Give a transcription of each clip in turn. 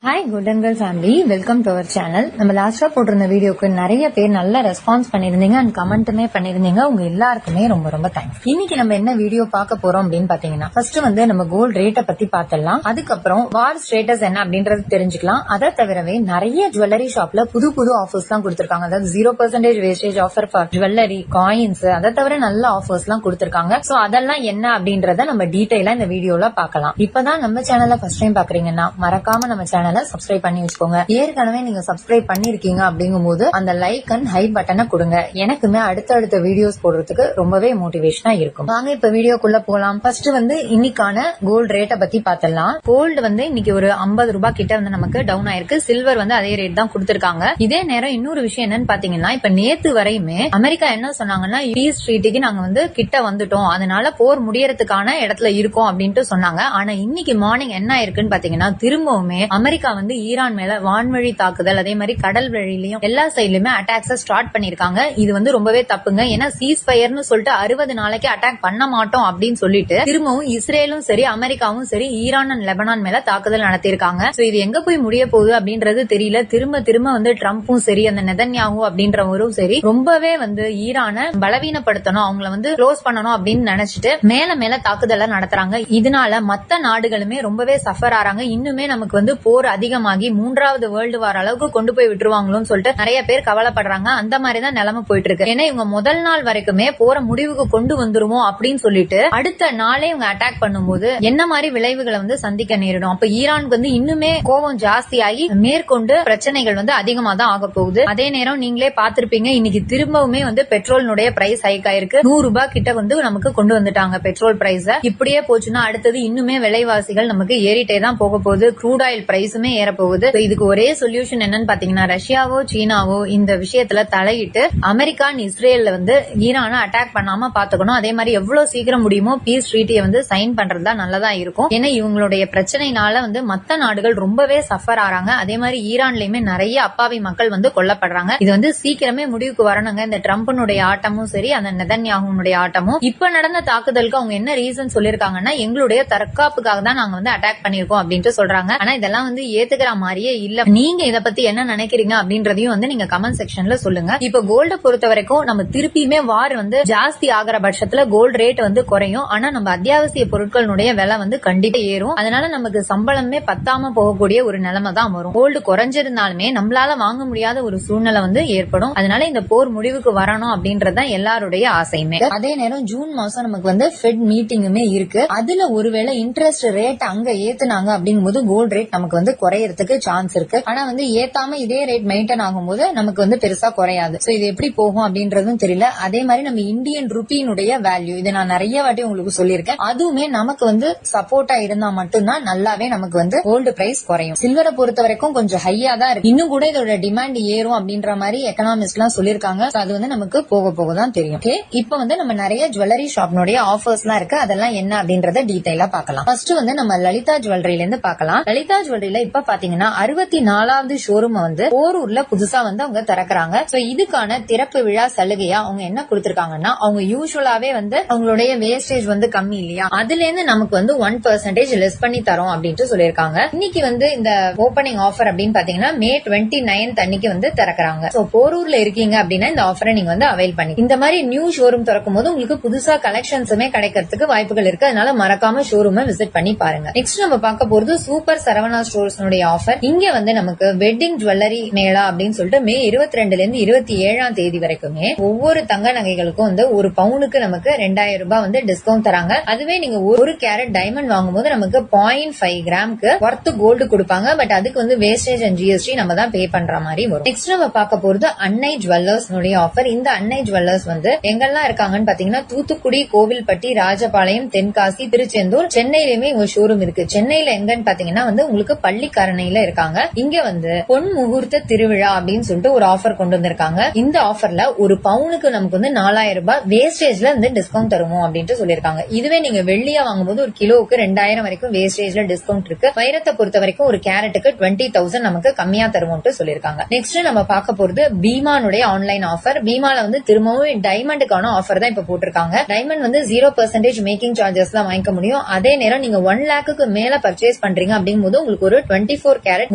Hi golden girl family, welcome to our channel. நம்ம லாஸ்டா போட்டிருந்த வீடியோக்கு நிறைய பேர் நல்ல ரெஸ்பான்ஸ் பண்ணிருந்தீங்க அண்ட் கமெண்ட்டுமே பண்ணிருந்தீங்க. உங்க எல்லாருக்குமே ரொம்ப ரொம்ப தேங்க்ஸ். இன்னைக்கு நம்ம என்ன வீடியோ பார்க்க போறோம் அப்படின்னு பாத்தீங்கன்னா, ஃபர்ஸ்ட் வந்து நம்ம கோல்ட் ரேட்டை பத்தி பார்த்தலாம். அதுக்கப்புறம் வார் ஸ்டேட்டஸ் என்ன அப்படின்றது தெரிஞ்சுக்கலாம். அதை தவிரவே நிறைய ஜுவல்லரி ஷாப்ல புது புது ஆஃபர்ஸ் எல்லாம் கொடுத்திருக்காங்க. அதாவது 0% wastage offer for jewellery, coins, அதை தவிர நல்ல ஆஃபர்ஸ் எல்லாம் கொடுத்திருக்காங்க. சோ அதெல்லாம் என்ன அப்படின்றத நம்ம டீடைலா இந்த வீடியோல பார்க்கலாம். இப்பதான் நம்ம சேனலை ஃபர்ஸ்ட் டைம் பாக்குறீங்கன்னா மறக்காம நம்ம சேனலை சப்ஸ்கிரைப் பண்ணி வச்சுக்கோங்க. ஏற்கனவே நீங்க சப்ஸ்கிரைப் பண்ணிருக்கீங்க அப்படிங்கும் போது அந்த லைக் அண்ட் ஹை பட்டனை கொடுங்க. எனக்குமே அடுத்த வீடியோஸ் போடுறதுக்கு ரொம்பவே மோட்டிவேஷனா இருக்கும். வாங்க இப்ப வீடியோக்குள்ள போலாம். ஃபர்ஸ்ட் வந்து இன்னைக்கான கோல்டு ரேட்டை பத்தி பார்த்தலாம். கோல்டு வந்து இன்னைக்கு ஒரு 50 ரூபாய் கிட்ட வந்து நமக்கு டவுன் ஆயிருக்கு. சில்வர் வந்து அதே ரேட் தான் கொடுத்திருக்காங்க. இதே நேரம் இன்னொரு விஷயம் என்னன்னு பாத்தீங்கன்னா, இப்ப நேத்து வரையுமே அமெரிக்கா என்ன சொன்னாங்கன்னா, பீஸ் ட்ரீட்டுக்கு நாங்க வந்து கிட்ட வந்துட்டோம், அதனால போர் முடியறதுக்கான இடத்துல இருக்கோம் அப்படின்ட்டு சொன்னாங்க. ஆனா இன்னைக்கு மார்னிங் என்ன ஆயிருக்குன்னு பாத்தீங்கன்னா, திரும்பவுமே அமெரிக்கா வந்து ஈரான் மேல வான்வழி தாக்குதல், அதே மாதிரி கடல் வழியிலயும் எல்லா சைட்லயுமே அட்டாக்ஸ் ஸ்டார்ட் பண்ணிருக்காங்க. இது வந்து ரொம்பவே தப்புங்க. ஏன்னா சீஸ் ஃபயர்னு சொல்லிட்டு 60 நாளைக்கு அட்டாக் பண்ண மாட்டோம் அப்படின்னு சொல்லிட்டு திரும்பவும் இஸ்ரேலும் சரி அமெரிக்காவும் சரி ஈரான் அண்ட் லெபனான் மேல தாக்குதல் நடத்திருக்காங்க. சோ இது எங்க போய் முடிய போகுது அப்படின்றது தெரியல. திரும்ப வந்து ட்ரம்ப்பும் சரி அந்த நெதன்யாஹூ அப்படின்றவரும் சரி ரொம்பவே வந்து ஈரானை பலவீனப்படுத்தணும், அவங்கள வந்து க்ளோஸ் பண்ணணும் அப்படின்னு நினைச்சிட்டு மேல தாக்குதல நடத்துறாங்க. இதனால மத்த நாடுகளுமே ரொம்பவே சஃபர் ஆறாங்க. இன்னுமே நமக்கு வந்து போர் அதிகமாகி 3வது வேர்ல்டு வார் அளவுக்கு கொண்டு போய் விட்டுருவாங்களோன்னு சொல்லிட்டு நிறைய பேர் கவலைப்படுறாங்க. அந்த மாதிரிதான் நிலைமை போயிட்டு இருக்கு. ஏன்னா இவங்க முதல் நாள் வரைக்குமே போற முடிவுக்கு கொண்டு வந்துருவோம் அப்படின்னு சொல்லிட்டு அடுத்த நாளே இவங்க அட்டாக் பண்ணும்போது என்ன மாதிரி விளைவுகளை வந்து சந்திக்க நேரிடும். அப்ப ஈரானுக்கு வந்து இன்னுமே கோபம் ஜாஸ்தியாகி மேற்கொண்டு பிரச்சனைகள் வந்து அதிகமா தான் ஆக போகுது. அதே நேரம் நீங்களே பாத்திருப்பீங்க, இன்னைக்கு திரும்பவுமே வந்து பெட்ரோலினுடைய பிரைஸ் ஹைக் ஆயிருக்கு. 100 ரூபாய் கிட்ட வந்து நமக்கு கொண்டு வந்துட்டாங்க பெட்ரோல் பிரைஸ். இப்படியே போச்சுன்னா அடுத்தது இன்னுமே விலைவாசிகள் நமக்கு ஏறிட்டே தான் போக போகுது. க்ரூட் ஆயில் பிரைஸுமே ஏற போகுது. இதுக்கு ஒரே சொல்யூஷன் என்னன்னு பாத்தீங்கன்னா, ரஷ்யாவோ சீனாவோ இந்த விஷயத்துல தலையிட்டு அமெரிக்கா இஸ்ரேல் வந்து ஈரானை அட்டாக் பண்ணாம பாத்துக்கணும். அதே மாதிரி எவ்வளவு சீக்கிரம் முடியுமோ பீஸ் ட்ரீட்டியை வந்து சைன் பண்றதா நல்லதா இருக்கும். ஏன்னா இவங்களுடைய பிரச்சனைனால வந்து மத்த நாடுகள் ரொம்பவே சஃபர் ஆறாங்க. அதே மாதிரி ஈரான்லயுமே நிறைய அப்பாவி மக்கள் வந்து கொல்லப்படுறாங்க. இது வந்து சீக்கிரமே முடிவுக்கு வரணுங்க. இந்த ட்ரம்ப்னுடைய ஆட்டமும் சரி அந்த நெதன்யாஹூனுடைய ஆட்டமும். இப்ப நடந்த தாக்குதலுக்கு அவங்க என்ன ரீசன் சொல்லிருக்காங்கன்னா, எங்களுடைய தற்காப்புக்காக தான் நாங்க வந்து அட்டாக் பண்ணிருக்கோம் அப்படின்ட்டு சொல்றாங்க. ஆனா இதெல்லாம் வந்து ஏத்துக்கிற மாதிரியே இல்ல. நீங்க இத பத்தி என்ன நினைக்கிறீங்க அப்படின்றதையும் வந்து நீங்க கமெண்ட் செக்ஷன்ல சொல்லுங்க. இப்ப கோல்ட பொறுத்த வரைக்கும் நம்ம திருப்பியுமே வார் வந்து ஜாஸ்தி ஆகிற பட்சத்துல கோல்டு ரேட் வந்து குறையும். ஆனா நம்ம அத்தியாவசிய பொருட்களுடைய விலை வந்து கண்டிப்பா ஏறும். அதனால நமக்கு சம்பளமே பத்தாம போகக்கூடிய ஒரு நிலைமை தான் வரும். கோல்டு குறைஞ்சிருந்தாலுமே நம்மளால வாங்க முடியாத ஒரு சூழ்நிலை வந்து ஏற்படும். அதனால இந்த போர் முடிவுக்கு வரணும் அப்படின்றதான் எல்லாருடைய ஆசையுமே. அதே நேரம் ஜூன் மாசம் நமக்கு வந்து ஃபெட் மீட்டிங்குமே இருக்கு. அதுல ஒருவேளை இன்ட்ரெஸ்ட் ரேட் அங்க ஏத்துனாங்க அப்படிங்கும் போது கோல்டு ரேட் நமக்கு வந்து குறையறதுக்கு சான்ஸ் இருக்கு. ஆனா வந்து ஏத்தாம இதே ரேட் மெயின்டைன் ஆகும்போது நமக்கு வந்து பெருசா குறையாது. சோ இது எப்படி போகும் அப்படின்றதும் தெரியல. அதே மாதிரி நம்ம இந்தியன் ருப்பியினுடைய வேல்யூ, இதை நான் நிறைய வாட்டி உங்களுக்கு சொல்லியிருக்கேன், அதுவுமே நமக்கு வந்து சப்போர்ட்டா இருந்தா மட்டும்தான் நல்லாவே நமக்கு வந்து கோல்டு பிரைஸ் குறையும். சில்வரை பொறுத்த வரைக்கும் கொஞ்சம் ஹையா தான் இருக்கு. இன்னும் கூட இதோட டிமாண்ட் ஏறும் அப்படின்ற மாதிரி எக்கனாமிஸ்ட் எல்லாம் சொல்லிருக்காங்க. அது வந்து நமக்கு போக போகதான் தெரியும். இப்ப வந்து நம்ம நிறைய ஜுவல்லரி ஷாப்னுடைய ஆஃபர்ஸ் எல்லாம் இருக்கு. அதெல்லாம் என்ன அப்படின்றத டீடைலா பார்க்கலாம். ஃபர்ஸ்ட் வந்து நம்ம லலிதா ஜுவல்லரியில இருந்து பார்க்கலாம். லலிதா ஜுவல்லரியில இப்ப பாத்தீங்கன்னா 64வது ஷோரூம் வந்து போரூர்ல புதுசா வந்து அவங்க திறக்கிறாங்க. சோ இதுக்கான திறப்பு விழா சலுகையா அவங்க என்ன கொடுத்திருக்காங்கன்னா, அவங்க யூசுவலாவே வந்து அவங்களுடைய வேஸ்டேஜ் வந்து கம்மி இல்லையா, அதுல இருந்து நமக்கு வந்து 1% லெஸ் பண்ணி தரோம் அப்படின்ட்டு சொல்லிருக்காங்க. இன்னைக்கு வந்து இந்த ஓபனிங் ஆஃபர் அப்படின்னு பாத்தீங்கன்னா மே 29 அன்னைக்கு வந்து திறக்கிறாங்க. சோ போரூர்ல இருக்கீங்க அப்படின்னா இந்த ஆஃபரை நீங்க வந்து அவைல் பண்ணி இந்த மாதிரி நியூ ஷோரூம் திறக்கும் போது உங்களுக்கு புதுசா கலெக்ஷன்ஸுமே கிடைக்கிறதுக்கு வாய்ப்புகள் இருக்கு. அதனால மறக்காம ஷோரூமை விசிட் பண்ணி பாருங்க. நெக்ஸ்ட் நம்ம பார்க்க போறது சூப்பர் சரவணா ஸ்டோர்ஸ் ஆஃபர். இங்க வந்து நமக்கு வெட்டிங் ஜுவல்லரி மேளா அப்படின்னு சொல்லிட்டு மே 22 இருந்து 27ஆம் தேதி வரைக்குமே ஒவ்வொரு தங்க நகைகளுக்கும் வந்து ஒரு பவுனுக்கு நமக்கு 2000 ரூபாய் வந்து டிஸ்கவுண்ட் தராங்க. அதுவே நீங்க 1 கேரட் டைமண்ட் வாங்கும்போது நமக்கு 0.5 கிராம்க்கு ஒர்த் கோல்டு கொடுப்பாங்க. பட் அதுக்கு வந்து வேஸ்டேஜ் அண்ட் ஜிஎஸ்டி நம்ம தான் பே பண்ற மாதிரி வரும். நெக்ஸ்ட் நம்ம பார்க்க போறது அன்னை ஜுவல்லர்ஸ் ஆஃபர். இந்த அன்னை ஜுவல்லர்ஸ் வந்து எங்கெல்லாம் இருக்காங்கன்னு பாத்தீங்கன்னா, தூத்துக்குடி, கோவில்பட்டி, ராஜபாளையம், தென்காசி, திருச்செந்தூர், சென்னையிலுமே இவங்க ஷோரூம் இருக்கு. சென்னையில எங்கன்னு பாத்தீங்கன்னா வந்து உங்களுக்கு பள்ளிக்கரணையில இருக்காங்க. இங்க வந்து பொன் முகூர்த்த திருவிழா அப்படின்னு சொல்லிட்டு ஒரு ஆஃபர் கொண்டு வந்திருக்காங்க. இந்த ஆஃபர்ல ஒரு பவுனுக்கு நமக்கு வந்து 4000 ரூபாய் வேஸ்டேஜ்ல வந்து டிஸ்கவுண்ட் தருவோம் அப்படின்ட்டு சொல்லிருக்காங்க. இதுவே நீங்க வெள்ளியா வாங்கும்போது ஒரு கிலோவுக்கு 2000 வரைக்கும் வேஸ்டேஜ்ல டிஸ்கவுண்ட் இருக்கு. வைரத்தை பொறுத்த வரைக்கும் ஒரு கேரட்டுக்கு 20,000 நமக்கு கம்மியா தருவோம் சொல்லிருக்காங்க. நெக்ஸ்ட் நம்ம பார்க்க போறது பீமானுடைய ஆன்லைன் ஆஃபர். பீமால வந்து திரும்பவும் டைமண்டுக்கான ஆஃபர் தான் இப்ப போட்டிருக்காங்க. டைமண்ட் வந்து 0% மேக்கிங் சார்ஜஸ் தான் வாங்கிக்க முடியும். அதே நேரம் நீங்க 1 லேக்கு மேல பர்ச்சேஸ் பண்றீங்க அப்படிங்கும்போது உங்களுக்கு ஒரு 24 கேரட்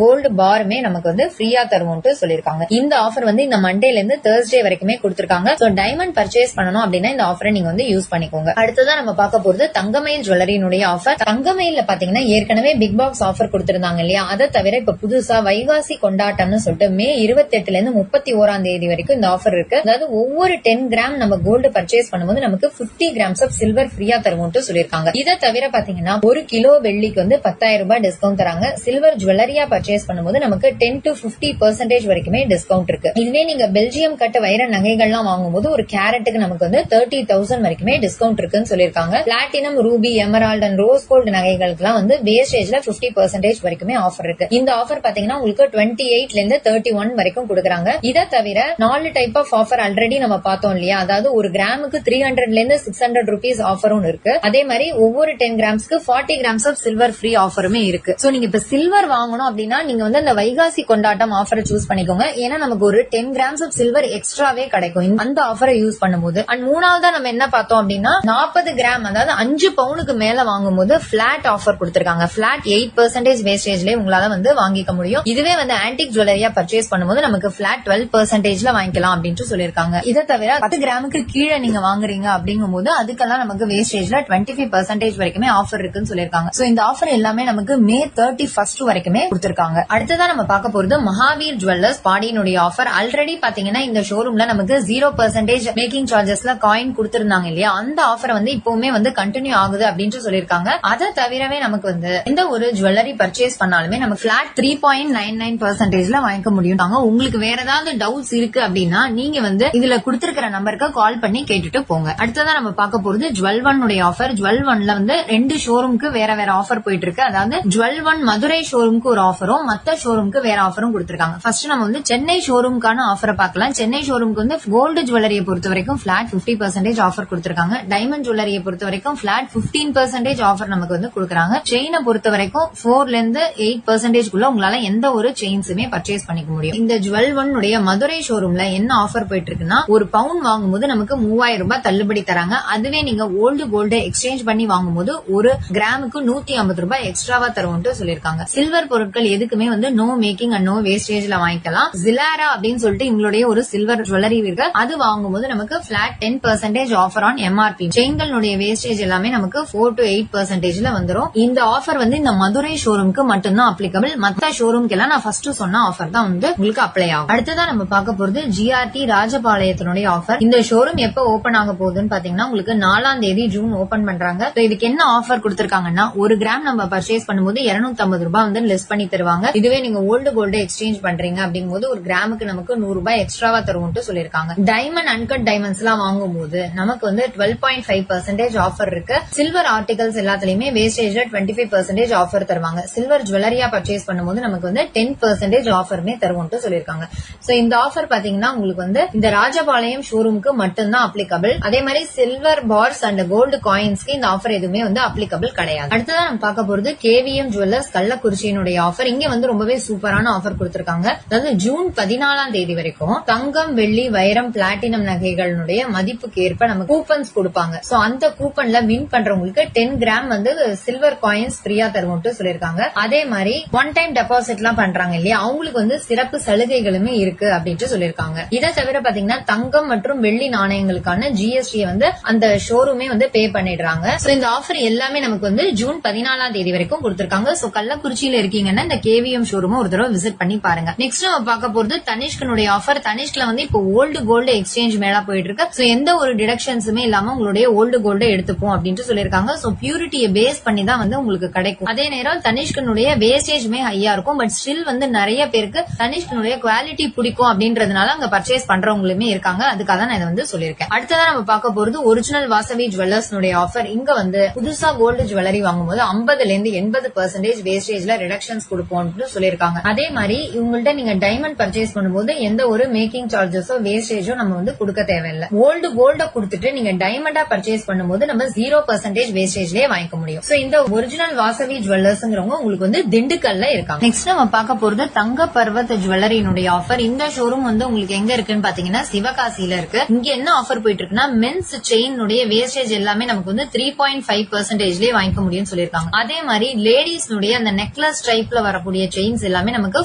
கோல்டு பாருமே நமக்கு வந்து ஃப்ரீயா தருவோம்னு சொல்லிருக்காங்க. இந்த ஆஃபர் வந்து இந்த மண்டேல இருந்து Thursday வரைக்குமே கொடுத்திருக்காங்க. சோ டைமண்ட் பர்ச்சேஸ் பண்ணனும் அப்படின்னா இந்த ஆஃபரை நீங்க வந்து யூஸ் பண்ணிக்கோங்க. அடுத்ததான் நம்ம பார்க்க போறது தங்கமயில் ஜுவல்லரியினுடைய ஆஃபர். தங்கமயில பாத்தீங்கன்னா ஏற்கனவே பிக் பாக்ஸ் ஆஃபர் கொடுத்திருந்தாங்க இல்லையா, அதை தவிர இப்ப புதுசா வைகாசி கொண்டாட்டம்னு சொல்லிட்டு மே 28ல இருந்து 31ஆம் தேதி வரைக்கும் இந்த ஆஃபர் இருக்கு. அதாவது ஒவ்வொரு 10 கிராம் நம்ம கோல்டு பர்ச்சேஸ் பண்ணும்போது நமக்கு 50 கிராம்ஸ் ஆஃப் சில்வர் ஃப்ரீயா தருவோம்னு சொல்லிருக்காங்க. இதை தவிர பாத்தீங்கன்னா 1 கிலோ வெள்ளிக்கு வந்து 10,000 ரூபாய் டிஸ்கவுண்ட் தராங்க. சில்வர் ஜுவல்லரியா பர்ச்சேஸ் பண்ணும்போது நமக்கு 10 to 50% வரைக்குமே டிஸ்கவுண்ட் இருக்கு. இதுவே நீங்க பெல்ஜியம் கட்ட வைர நகைகள்லாம் வாங்கும்போது ஒரு கேரட்டுக்கு நமக்கு வந்து 30,000 வரைக்குமே டிஸ்கவுண்ட் இருக்குன்னு சொல்லிருக்காங்க. Platinum, ruby, emerald and rose gold நகைகளுக்குலாம் வந்து வேஸ்டேஜ்ல 50% வரைக்குமே ஆஃபர் இருக்கு. இந்த ஆஃபர் பாத்தீங்கன்னா உங்களுக்கு 28ல இருந்து 31 வரைக்கும் கொடுக்கறாங்க. இதை தவிர 4 டைப் ஆஃப் ஆஃபர் ஆல்ரெடி நம்ம பார்த்தோம் இல்லையா, அதாவது ஒரு கிராமுக்கு 300ல இருந்து 600 ரூபீஸ் ஆஃபரும் இருக்கு. அதே மாதிரி ஒவ்வொரு 10 கிராம்ஸ்க்கு 40 கிராம்ஸ் ஆஃப் சில்வர் ஃப்ரீ ஆஃபருமே இருக்கு. சோ நீங்க இப்ப சில்வர் வாங்கணும் அப்படின்னா நீங்க வந்து அந்த வைகாசி கொண்டாட்டம் ஆஃபரை சூஸ் பண்ணிக்கோங்க. ஏன்னா நமக்கு ஒரு 10 கிராம்ஸ் ஆஃப் சில்வர் எக்ஸ்ட்ராவே கிடைக்கும் அந்த ஆஃபரை யூஸ் பண்ணும்போது. அண்ட் மூணாவதா நம்ம என்ன பார்த்தோம் அப்படின்னா 40 கிராம் அதாவது 5 பவுனுக்கு மேல வாங்கும்போது பிளாட் ஆஃபர் கொடுத்திருக்காங்க. பிளாட் 8% வேஸ்டேஜ்லயே உங்களால வந்து வாங்கிக்க முடியும். இதுவே வந்து ஆன்டிக் ஜுவல்லரியா பர்ச்சேஸ் பண்ணும்போது நமக்கு பிளாட் 12%ல வாங்கிக்கலாம் அப்படின்னு சொல்லிருக்காங்க. இதை தவிர 10 கிராமுக்கு கீழே நீங்க வாங்குறீங்க அப்படிங்கும்போது அதுக்கெல்லாம் நமக்கு வேஸ்டேஜ்ல 25% வரைக்குமே ஆஃபர் இருக்குன்னு சொல்லிருக்காங்க. சோ இந்த ஆஃபர் எல்லாமே நமக்கு மே 31 வரைக்குமே கொடுத்திருக்காங்க. அடுத்ததான் நம்ம பார்க்க போறது மகாவீர் ஜுவல்லர்ஸ் பாடியினுடைய ஆஃபர். ஆல்ரெடி பாத்தீங்கன்னா இந்த ஷோரூம்ல நமக்கு 0% மேக்கிங் சார்ஜஸ்ல காயின் கொடுத்திருந்தாங்க இல்லையா, அந்த ஆஃபர் வந்து இப்பவுமே வந்து கண்டினியூ ஆகுது அப்படின்னு சொல்லிருக்காங்க. அதை தவிரவே நமக்கு வந்து எந்த ஒரு ஜுவல்லரி பர்ச்சேஸ் பண்ணாலுமே நமக்கு பிளாட் 3.99%ல வாங்கிக்க முடியும். உங்களுக்கு வேற ஏதாவது டவுட்ஸ் இருக்கு அப்படின்னா நீங்க வந்து இதுல கொடுத்திருக்கிற நம்பருக்கு கால் பண்ணி கேட்டுட்டு போங்க. அடுத்ததான் நம்ம பார்க்க போறது ஜுவல் ஒன் உடைய ஆஃபர். ஜுவல் ஒன்ல வந்து 2 ஷோரூம்க்கு வேற வேற ஆஃபர் போயிட்டு இருக்கு. அதாவது ஜுவல் ஒன் மதுரை ஷோரூம்க்கு ஒரு ஆஃபரும் மத்த ஷோரூம்க்கு வேற ஆஃபரும் கொடுத்திருக்காங்க. ஃபர்ஸ்ட் நம்ம வந்து சென்னை ஷோரூம்க்கான ஆஃபரை பார்க்கலாம். சென்னை ஷோரூம்க்கு வந்து கோல்டு ஜுவல்லரியை பொறுத்த வரைக்கும் பிளாட் 50% ஆஃபர் கொடுத்திருக்காங்க. டைமண்ட் ஜுவல்லரியை பொறுத்த வரைக்கும் பிளாட் 15% ஆஃபர் நமக்கு வந்து கொடுக்கறாங்க. செயினை பொறுத்த வரைக்கும் 4ல இருந்து 8% குள்ள உங்களால எந்த ஒரு செயின்ஸுமே பர்ச்சேஸ் பண்ணிக்க முடியும். இந்த ஜுவல் ஒன் உடைய மதுரை ஷோரூம்ல என்ன ஆஃபர் போயிட்டு இருக்குன்னா ஒரு பவுன் வாங்கும்போது நமக்கு 3000 ரூபாய் தள்ளுபடி தராங்க. அதுவே நீங்க ஓல்டு கோல்டு எக்ஸ்சேஞ்ச் பண்ணி வாங்கும்போது ஒரு கிராமுக்கு 150 ரூபாய் எக்ஸ்ட்ராவா தருவோம்னு சொல்லிருக்காங்க. சில்வர் பொருட்கள் எதுக்குமே வந்து நோ மேக்கிங் அண்ட் நோ வேஸ்டேஜ்ல வாங்கிக்கலாம். ஜிலாரா அப்படின்னு சொல்லிட்டு எங்களுடைய ஒரு சில்வர் ஜுவல்லரி இருக்கு. அது வாங்கும்போது நமக்கு பிளாட் 10% ஆஃபர் ஆன் எம்ஆர்பி. செயின்களுடைய வேஸ்டேஜ் எல்லாமே நமக்கு 4 to 8%ல வந்துரும். இந்த ஆஃபர் வந்து இந்த மதுரை ஷோரூம்க்கு மட்டும்தான் அப்ளிகபிள். மத்த ஷோரூம்க்கு எல்லாம் நான் ஃபர்ஸ்ட் சொன்ன ஆஃபர் தான் வந்து உங்களுக்கு அப்ளை ஆகும். அடுத்ததான் நம்ம பார்க்க போறது ஜிஆர்டி ராஜபாளையத்தினுடைய ஆஃபர். இந்த ஷோரூம் எப்ப ஓபன் ஆக போகுதுன்னு பாத்தீங்கன்னா உங்களுக்கு 4ஆம் தேதி ஜூன் ஓபன் பண்றாங்க. இதுக்கு என்ன ஆஃபர் கொடுத்திருக்காங்கன்னா ஒரு கிராம் நம்ம பர்ச்சேஸ் பண்ணும்போது 250 ரூபாய் வந்து லெஸ் பண்ணி தருவாங்க. இதுவே நீங்க ஓல்டு கோல்டு எக்ஸ்சேஞ்ச் பண்றீங்க அப்படிங்கும்போது ஒரு கிராமுக்கு நமக்கு 100 ரூபாய் எக்ஸ்ட்ராவா தருவோம்னு சொல்லிருக்காங்க. டைமண்ட் அன்கட் டைமண்ட்ஸ் எல்லாம் வாங்கும்போது நமக்கு வந்து 12.5% ஆஃபர் இருக்கு. சில்வர் ஆர்டிகல்ஸ் எல்லாத்துலயுமே வேஸ்டேஜ்ல 25% ஆஃபர் தருவாங்க. சில்வர் ஜுவல்லரியா பர்ச்சேஸ் பண்ணும்போது நமக்கு வந்து 10% ஆஃபருமே தருவோம்னு சொல்லிருக்காங்க. சோ இந்த ஆஃபர் பாத்தீங்கன்னா உங்களுக்கு வந்து இந்த ராஜபாளையம் ஷோரூமுக்கு மட்டும்தான் அப்ளிகபிள். அதே மாதிரி சில்வர் பார்ஸ் அண்ட் கோல்டு காயின்ஸ்க்கு இந்த ஆஃபர் எதுவுமே வந்து அப்ளிகபிள் கிடையாது. அடுத்ததான் நம்ம பார்க்க போறது கேவிஎம் ஜுவல்லர்ஸ் கள்ளக்குறிச்சியினுடைய ஆஃபர். இங்க வந்து ரொம்பவே சூப்பரான ஆஃபர் கொடுத்திருக்காங்க. அதாவது ஜூன் 14ஆம் தேதி வரைக்கும் தங்கம், வெள்ளி, வைரம், பிளாட்டினம் நகைகளுடைய மதிப்புக்கு ஏற்ப நமக்கு கூப்பன்ஸ் கொடுப்பாங்க. சோ அந்த கூப்பன்ல வின் பண்றவங்களுக்கு 10 கிராம் வந்து சில்வர் காயின்ஸ் ஃப்ரீயா தருவோம்னு சொல்லிருக்காங்க. அதே மாதிரி ஒன் டைம் டெபாசிட் எல்லாம் பண்றாங்க இல்லையா, அவங்களுக்கு வந்து சிறப்பு சலுகைகளுமே இருக்கு அப்படின்னு சொல்லிருக்காங்க. இதை தவிர பாத்தீங்கன்னா தங்கம் மற்றும் வெள்ளி நாணயங்களுக்கான ஜிஎஸ்டி வந்து அந்த ஷோரூமே வந்து பே பண்ணிடுறாங்க. சோ இந்த ஆஃபர் எல்லாமே நமக்கு வந்து ஜூன் 14ஆம் தேதி வரைக்கும் கொடுத்திருக்காங்க. சோ கள்ளக்குறிச்சியில இருக்கீங்கன்னா இந்த கேவிஎம் ஷோரூம் ஒரு தடவை விசிட் பண்ணி பாருங்க. நெக்ஸ்ட் நம்ம பார்க்க போறது தனிஷ்கனுடைய ஆஃபர். தனிஷ்க்ல வந்து இப்போ ஓல்டு கோல்டு எக்ஸ்சேஞ்ச் மேலா போயிட்டு இருக்கு. சோ எந்த ஒரு டிடக்ஷன்ஸுமே இல்லாம உங்களுடைய ஓல்டு கோல்டு எடுத்துப்போம் அப்படின்னு சொல்லிருக்காங்க. சோ பியூரிட்டியை பேஸ் பண்ணி தான் வந்து உங்களுக்கு கிடைக்கும். அதே நேரம் தனிஷ்கனுடைய வேஸ்டேஜ்மே ஹையா இருக்கும். பட் ஸ்டில் வந்து நிறைய பேருக்கு தனிஷ்கனுடைய குவாலிட்டி பிடிக்கும் அப்படின்றதுனால அங்க பர்ச்சேஸ் பண்றவங்களுமே இருக்காங்க. அதுக்காக நான் இதை வந்து சொல்லிருக்கேன். அடுத்ததான் நம்ம பார்க்க போறது ஒரிஜினல் வாசவி ஜுவல்லர்ஸ் ஆஃபர். இங்க வந்து புதுசா கோல்டு ஜுவல்லரி வாங்கும்போது 50ல இருந்து 80% வேஸ்டேஜ்ல ரிடக்ஷன்ஸ் கொடுப்போம்னு சொல்லிருக்காங்க. அதே மாதிரி இவங்கள்ட்ட நீங்க டைமண்ட் பர்ச்சேஸ் பண்ணும்போது எந்த ஒரு மேக்கிங் சார்ஜஸோ வேஸ்டேஜோ நம்ம வந்து கொடுக்க தேவையில்லை. ஓல்டு கோல்ட கொடுத்துட்டு நீங்க டைமண்டா பர்ச்சேஸ் பண்ணும்போது நம்ம 0% வேஸ்டேஜ்லயே வாங்கிக்க முடியும். சோ இந்த ஒரிஜினல் வாசவி ஜுவல்லர்ஸ்ங்கிறவங்க உங்களுக்கு வந்து திண்டுக்கல்ல இருக்காங்க. நெக்ஸ்ட் நம்ம பார்க்க போறது தங்க பர்வத் ஜுவல்லரியினுடைய ஆஃபர். இந்த ஷோரூம் வந்து உங்களுக்கு எங்க இருக்குன்னு பாத்தீங்கன்னா சிவகாசியில இருக்கு. இங்க என்ன ஆஃபர் போயிட்டு இருக்குன்னா மென்ஸ் செயின் வேஸ்டேஜ் எல்லாமே நமக்கு வந்து 3.5%லயே வாங்கிக்க முடியும்னு சொல்லிருக்காங்க. அதே மாதிரி லேடிஸ் அந்த நெக்லஸ் கலர்லெஸ் டைப்ல வரக்கூடிய செயின்ஸ் எல்லாமே நமக்கு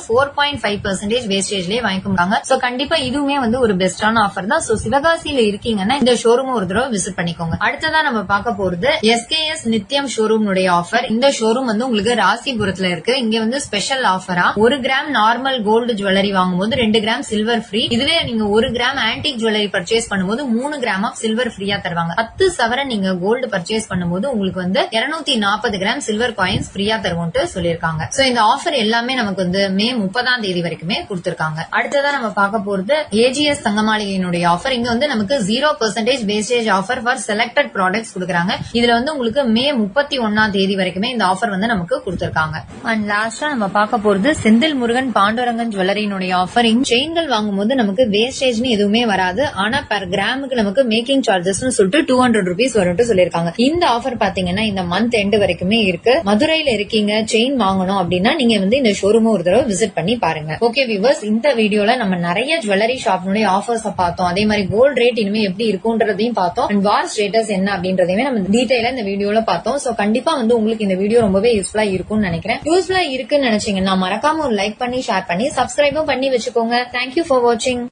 4.5% வேஸ்டேஜ்லயே வாங்கிக்கோங்க. சோ கண்டிப்பா இதுவுமே வந்து ஒரு பெஸ்டான ஆஃபர் தான். சோ சிவகாசியில இருக்கீங்கன்னா இந்த ஷோரூம் ஒரு தடவை விசிட் பண்ணிக்கோங்க. அடுத்ததான் நம்ம பார்க்க போறது SKS நித்யம் ஷோரூம் ஆஃபர். இந்த ஷோரூம் வந்து உங்களுக்கு ராசிபுரத்துல இருக்கு. இங்க வந்து ஸ்பெஷல் ஆஃபரா 1 கிராம் நார்மல் கோல்டு ஜுவல்லரி வாங்கும்போது 2 கிராம் சில்வர் ஃப்ரீ. இதுவே நீங்க 1 கிராம் ஆன்டிக் ஜுவல்லரி பர்ச்சேஸ் பண்ணும்போது 3 கிராம் ஆஃப் சில்வர் ஃப்ரீயா தருவாங்க. 10 சவரன் நீங்க கோல்டு பர்ச்சேஸ் பண்ணும்போது உங்களுக்கு வந்து 240 கிராம் சில்வர் காயின்ஸ் ஃப்ரீயா தருவோம்னு சொல்லிருக்காங்க. சோ இந்த ஆஃபர் எல்லாமே நமக்கு வந்து மே 30ஆம் தேதி வரைக்குமே கொடுத்திருக்காங்க. அடுத்ததான் நம்ம பார்க்க போறது AGS தங்கமாளிகையினுடைய ஆஃபர். இங்க வந்து நமக்கு 0% wastage offer for selected products கொடுக்குறாங்க. இதுல வந்து உங்களுக்கு மே 31ஆம் தேதி வரைக்குமே இந்த ஆஃபர் வந்து நமக்கு கொடுத்திருக்காங்க. அண்ட் லாஸ்டா நம்ம பார்க்க போறது செந்தில் முருகன் பாண்டுரங்கன் ஜுவல்லரியினுடைய ஆஃபர். செயின்கள் வாங்கும்போது நமக்கு வேஸ்டேஜ்னு எதுவுமே வராது. ஆனா பெர் கிராமுக்கு நமக்கு மேக்கிங் சார்ஜஸ் சொல்லிட்டு 200 ரூபீஸ் வரும்னு சொல்லிருக்காங்க. இந்த ஆஃபர் பாத்தீங்கன்னா இந்த மந்த் எண்ட் வரைக்குமே இருக்கு. மதுரையில இருக்கீங்க, செயின் வாங்கணும் அப்படின்னா நீங்க வந்து இந்த ஷோரூம் ஒரு தடவை விசிட் பண்ணி பாருங்க. ஓகே வியூவர்ஸ், இந்த வீடியோல நம்ம நிறைய ஜுவல்லரி ஷாப்னுடைய ஆஃபர்ஸ் பார்த்தோம். அதே மாதிரி கோல்ட் ரேட் இனிமே எப்படி இருக்கும்ன்றதையும் பார்த்தோம். அண்ட் வார் ஸ்டேட்டஸ் என்ன அப்படின்றதையுமே நம்ம டீடைலா இந்த வீடியோல பார்த்தோம். சோ கண்டிப்பா வந்து உங்களுக்கு இந்த வீடியோ ரொம்பவே யூஸ்ஃபுல்லா இருக்கும்னு நினைக்கிறேன். யூஸ்ஃபுல்லா இருக்குன்னு நினைச்சீங்கன்னா மறக்காம ஒரு லைக் பண்ணி ஷேர் பண்ணி சப்ஸ்கிரைபும் பண்ணி வச்சுக்கோங்க. தேங்க்யூ ஃபார் வாட்சிங்.